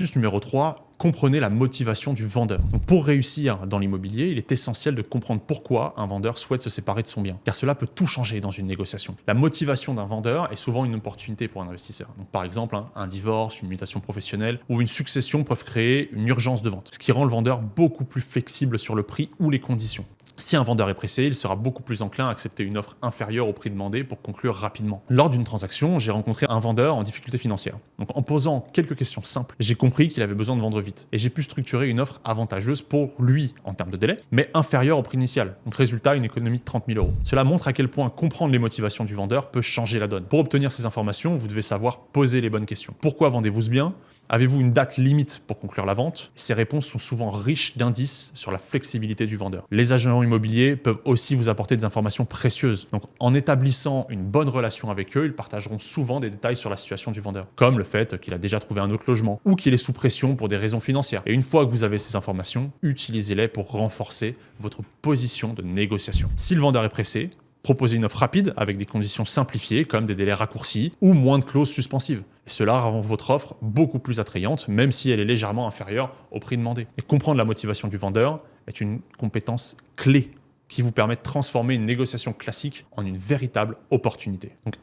Astuce numéro 3, comprenez la motivation du vendeur. Donc pour réussir dans l'immobilier, il est essentiel de comprendre pourquoi un vendeur souhaite se séparer de son bien, car cela peut tout changer dans une négociation. La motivation d'un vendeur est souvent une opportunité pour un investisseur. Donc par exemple, un divorce, une mutation professionnelle ou une succession peuvent créer une urgence de vente, ce qui rend le vendeur beaucoup plus flexible sur le prix ou les conditions. Si un vendeur est pressé, il sera beaucoup plus enclin à accepter une offre inférieure au prix demandé pour conclure rapidement. Lors d'une transaction, j'ai rencontré un vendeur en difficulté financière. Donc en posant quelques questions simples, j'ai compris qu'il avait besoin de vendre vite. Et j'ai pu structurer une offre avantageuse pour lui en termes de délai, mais inférieure au prix initial. Donc résultat, une économie de 30 000 euros. Cela montre à quel point comprendre les motivations du vendeur peut changer la donne. Pour obtenir ces informations, vous devez savoir poser les bonnes questions. Pourquoi vendez-vous ce bien ? Avez-vous une date limite pour conclure la vente? Ces réponses sont souvent riches d'indices sur la flexibilité du vendeur. Les agents immobiliers peuvent aussi vous apporter des informations précieuses. Donc, en établissant une bonne relation avec eux, ils partageront souvent des détails sur la situation du vendeur, comme le fait qu'il a déjà trouvé un autre logement ou qu'il est sous pression pour des raisons financières. Et une fois que vous avez ces informations, utilisez-les pour renforcer votre position de négociation. Si le vendeur est pressé, proposez une offre rapide avec des conditions simplifiées comme des délais raccourcis ou moins de clauses suspensives. Et cela rend votre offre beaucoup plus attrayante, même si elle est légèrement inférieure au prix demandé. Et comprendre la motivation du vendeur est une compétence clé qui vous permet de transformer une négociation classique en une véritable opportunité. Donc,